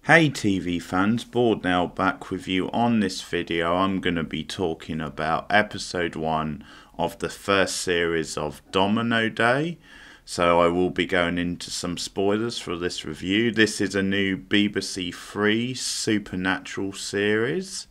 Hey TV fans, Bored Now back with you. On this video I'm going to be talking about episode 1 of the first series of Domino Day. So I will be going into some spoilers for this review. This is a new BBC3 supernatural series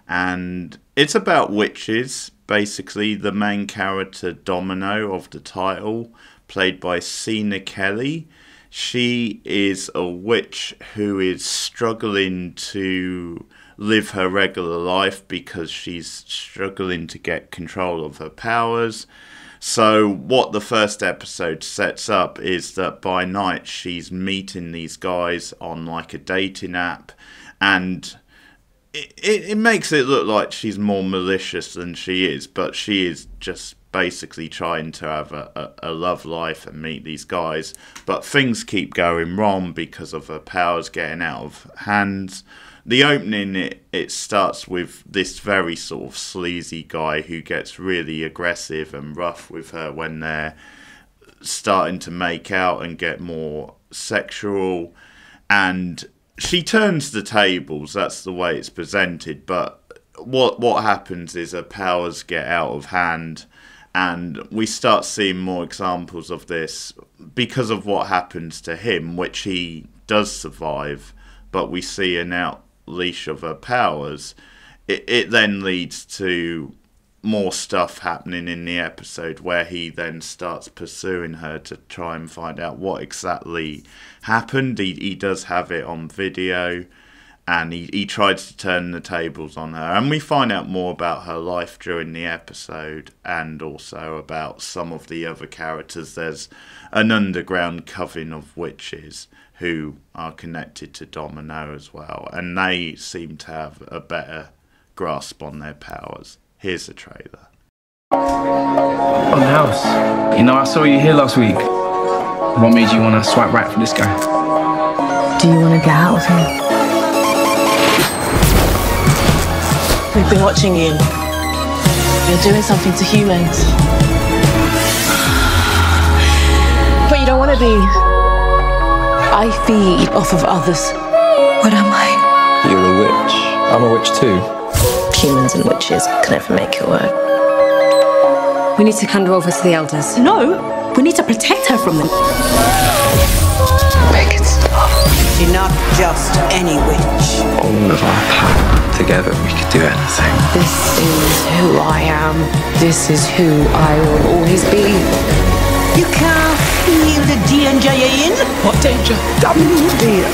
and it's about witches. Basically the main character Domino of the title, played by Sienna Kelly. She is a witch who is struggling to live her regular life because she's struggling to get control of her powers. So what the first episode sets up is that by night she's meeting these guys on like a dating app, and it makes it look like she's more malicious than she is, but she is just basically trying to have a love life and meet these guys, but things keep going wrong because of her powers getting out of hand. The opening, it starts with this very sort of sleazy guy who gets really aggressive and rough with her when they're starting to make out and get more sexual, and she turns the tables. That's the way it's presented, but what happens is her powers get out of hand. And we start seeing more examples of this because of what happens to him, which he does survive, but we see an outleash of her powers. It then leads to more stuff happening in the episode where he then starts pursuing her to try and find out what exactly happened. He does have it on video. And he tried to turn the tables on her. And we find out more about her life during the episode and also about some of the other characters. There's an underground coven of witches who are connected to Domino as well. And they seem to have a better grasp on their powers. Here's the trailer. On the house. You know, I saw you here last week. What made you want to swipe right for this guy? Do you want to get out of here? We've been watching you. You're doing something to humans. But you don't want to be. I feed off of others. What am I? You're a witch. I'm a witch too. Humans and witches can never make it work. We need to hand her over to the elders. No, we need to protect her from them. Make it stop. You're not just any witch. All of our power. Together we could do anything. This is who I am. This is who I will always be. You can't feel the danger you're in. What danger? Domino, dear.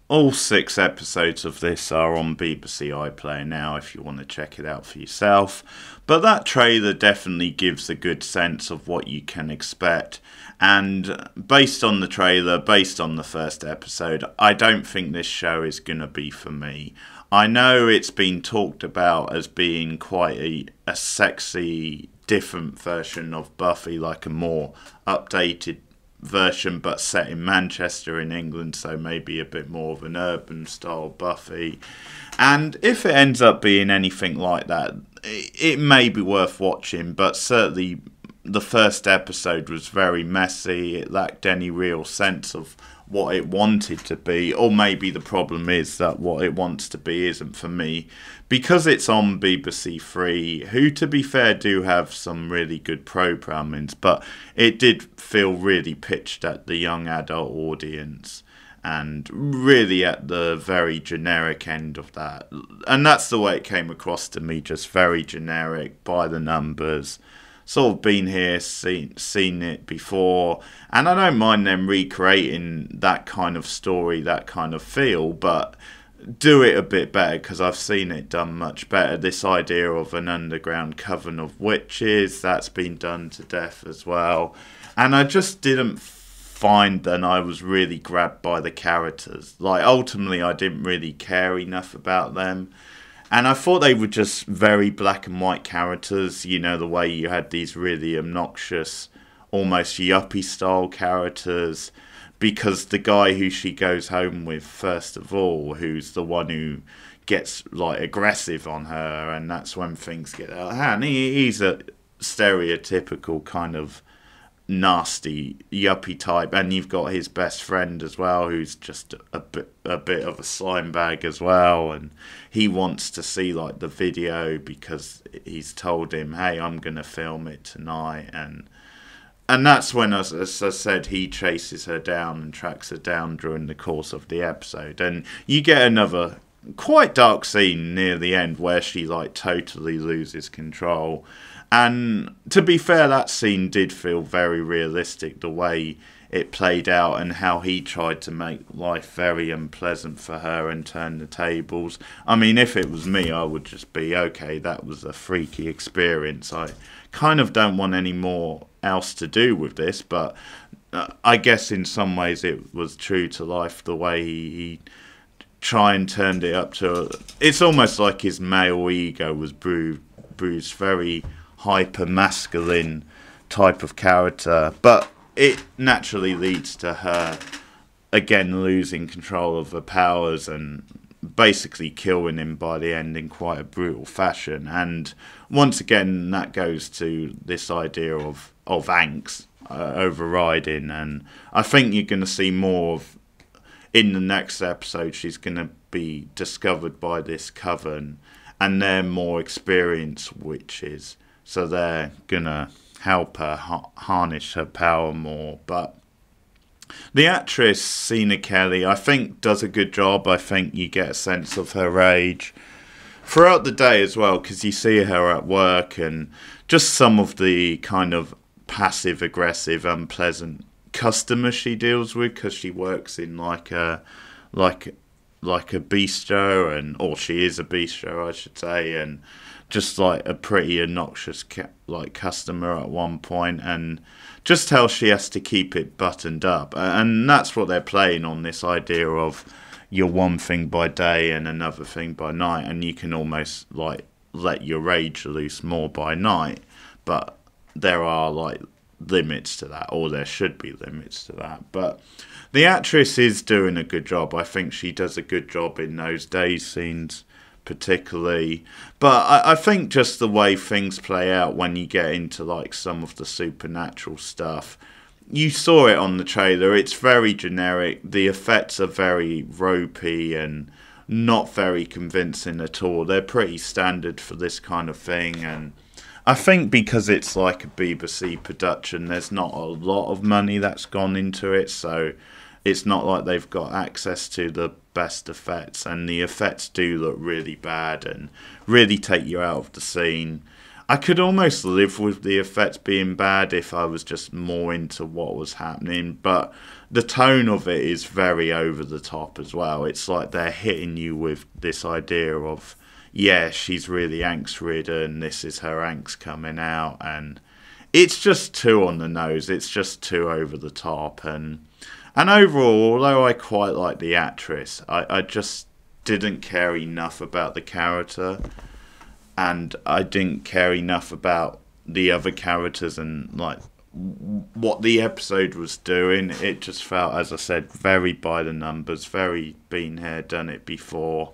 All 6 episodes of this are on BBC iPlayer now if you want to check it out for yourself. But that trailer definitely gives a good sense of what you can expect. And based on the trailer, based on the first episode, I don't think this show is going to be for me. I know it's been talked about as being quite a sexy, different version of Buffy, like a more updated version but set in Manchester in England, so maybe a bit more of an urban style Buffy. And if it ends up being anything like that, it may be worth watching, but certainly the first episode was very messy. It lacked any real sense of what it wanted to be, or maybe the problem is that what it wants to be isn't for me, because it's on BBC3, who to be fair do have some really good programmings, but it did feel really pitched at the young adult audience and really at the very generic end of that. And that's the way it came across to me, just very generic, by the numbers. Sort of been here, seen it before, and I don't mind them recreating that kind of story, that kind of feel, but do it a bit better, because I've seen it done much better. This idea of an underground coven of witches, that's been done to death as well, and I just didn't find that I was really grabbed by the characters. Like, ultimately I didn't really care enough about them. And I thought they were just very black and white characters, you know, the way you had these really obnoxious, almost yuppie style characters, because the guy who she goes home with, first of all, who's the one who gets like aggressive on her, and that's when things get out of hand. He's a stereotypical kind of nasty yuppie type, and you've got his best friend as well, who's just a bit of a slime bag as well, and he wants to see like the video because he's told him, hey, I'm gonna film it tonight, and that's when, as I said, he chases her down and tracks her down during the course of the episode, and you get another quite dark scene near the end where she like totally loses control. And to be fair, that scene did feel very realistic, the way it played out and how he tried to make life very unpleasant for her and turn the tables. I mean, if it was me, I would just be, okay, that was a freaky experience. I kind of don't want any more else to do with this, but I guess in some ways it was true to life, the way he tried and turned it up to... It's almost like his male ego was bruised, very hyper masculine type of character, but it naturally leads to her again losing control of her powers and basically killing him by the end in quite a brutal fashion. And once again, that goes to this idea of angst overriding, and I think you're going to see more of in the next episode. She's going to be discovered by this coven, and they're more experienced witches, so they're gonna help her harness her power more. But the actress Sina Kelly, I think, does a good job. I think you get a sense of her age throughout the day as well, because you see her at work and just some of the kind of passive aggressive, unpleasant customers she deals with, because she works in like a bistro, and or she is a bistro, I should say, and just like a pretty obnoxious customer at one point, and just how she has to keep it buttoned up. And that's what they're playing on, this idea of you're one thing by day and another thing by night, and you can almost like let your rage loose more by night, but there are like limits to that, or there should be limits to that. But the actress is doing a good job. I think she does a good job in those day scenes particularly, but I think just the way things play out when you get into like some of the supernatural stuff, you saw it on the trailer, it's very generic, the effects are very ropey and not very convincing at all. They're pretty standard for this kind of thing, and I think because it's like a BBC production, there's not a lot of money that's gone into it, so it's not like they've got access to the best effects, and the effects do look really bad and really take you out of the scene. I could almost live with the effects being bad if I was just more into what was happening, but the tone of it is very over the top as well. It's like they're hitting you with this idea of, yeah, she's really angst ridden, this is her angst coming out, and it's just too on the nose, it's just too over the top. And overall, although I quite like the actress, I just didn't care enough about the character, and I didn't care enough about the other characters and like what the episode was doing. It just felt, as I said, very by the numbers, very been here, done it before.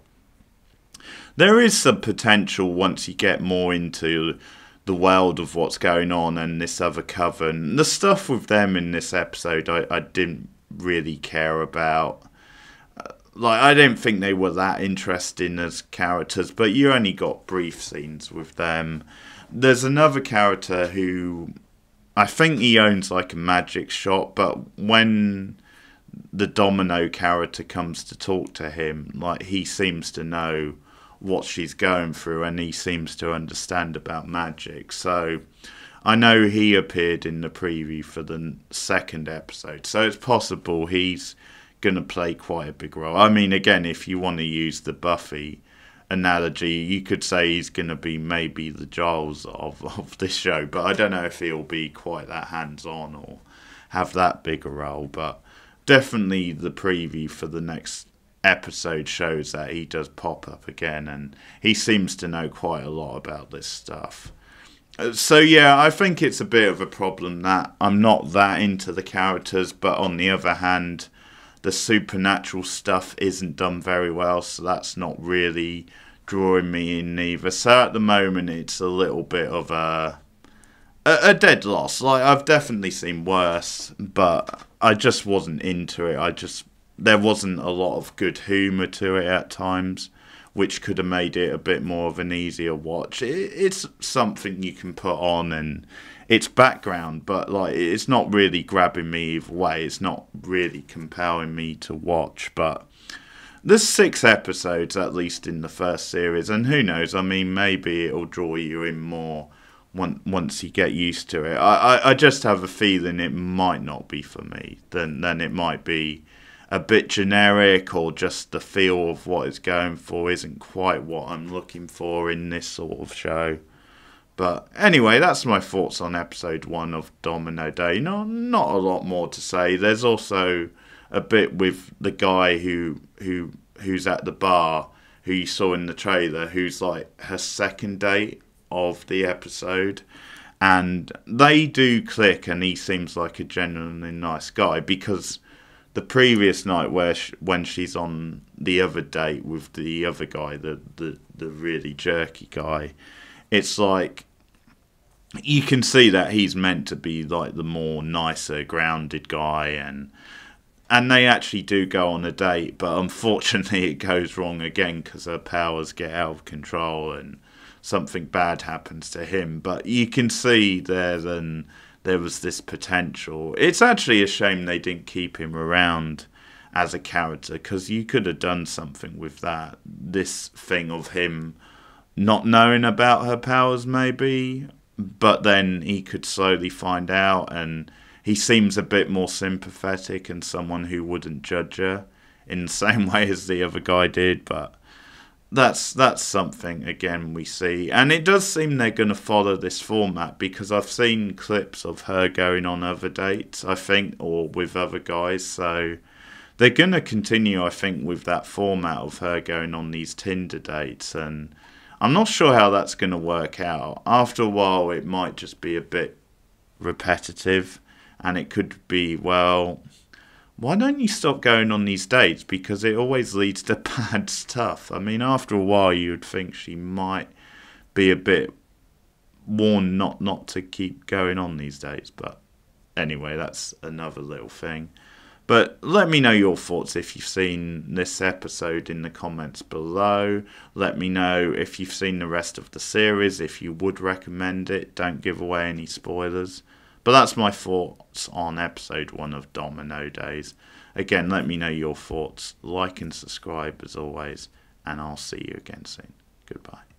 There is some potential once you get more into the world of what's going on and this other coven. The stuff with them in this episode I didn't really care about. Like, I didn't think they were that interesting as characters, but you only got brief scenes with them. There's another character who I think he owns like a magic shop, but when the Domino character comes to talk to him, like, he seems to know what she's going through and he seems to understand about magic. So I know he appeared in the preview for the second episode, so it's possible he's going to play quite a big role. I mean, again, if you want to use the Buffy analogy, you could say he's going to be maybe the Giles of this show, but I don't know if he'll be quite that hands-on or have that big a role. But definitely the preview for the next episode shows that he does pop up again, and he seems to know quite a lot about this stuff. So yeah, I think it's a bit of a problem that I'm not that into the characters, but on the other hand, the supernatural stuff isn't done very well, so that's not really drawing me in either. So at the moment, it's a little bit of a a dead loss. Like, I've definitely seen worse, but I just wasn't into it. There wasn't a lot of good humour to it at times, which could have made it a bit more of an easier watch. It's something you can put on and it's background, but like it's not really grabbing me either way. It's not really compelling me to watch, but there's 6 episodes at least in the first series, and who knows, I mean, maybe it'll draw you in more once you get used to it. I just have a feeling it might not be for me. Then it might be a bit generic, or just the feel of what it's going for isn't quite what I'm looking for in this sort of show. But anyway, that's my thoughts on episode 1 of Domino Day. Not a lot more to say. There's also a bit with the guy who's at the bar, who you saw in the trailer, who's like her second date of the episode, and they do click, and he seems like a genuinely nice guy, because the previous night when she's on the other date with the other guy, the really jerky guy, it's like you can see that he's meant to be like the more nicer, grounded guy, and they actually do go on a date, but unfortunately it goes wrong again because her powers get out of control and something bad happens to him. But you can see there was this potential. It's actually a shame they didn't keep him around as a character, because you could have done something with that. This thing of him not knowing about her powers maybe, but then he could slowly find out, and he seems a bit more sympathetic and someone who wouldn't judge her in the same way as the other guy did. But that's something, again, we see. And it does seem they're going to follow this format, because I've seen clips of her going on other dates, I think, or with other guys. So they're going to continue, I think, with that format of her going on these Tinder dates. And I'm not sure how that's going to work out. After a while, it might just be a bit repetitive. And it could be, well, why don't you stop going on these dates? Because it always leads to bad stuff. I mean, after a while, you would think she might be a bit warned not to keep going on these dates. But anyway, that's another little thing. But let me know your thoughts if you've seen this episode in the comments below. Let me know if you've seen the rest of the series, if you would recommend it. Don't give away any spoilers. But that's my thoughts on episode 1 of Domino Days. Again, let me know your thoughts. Like and subscribe as always. And I'll see you again soon. Goodbye.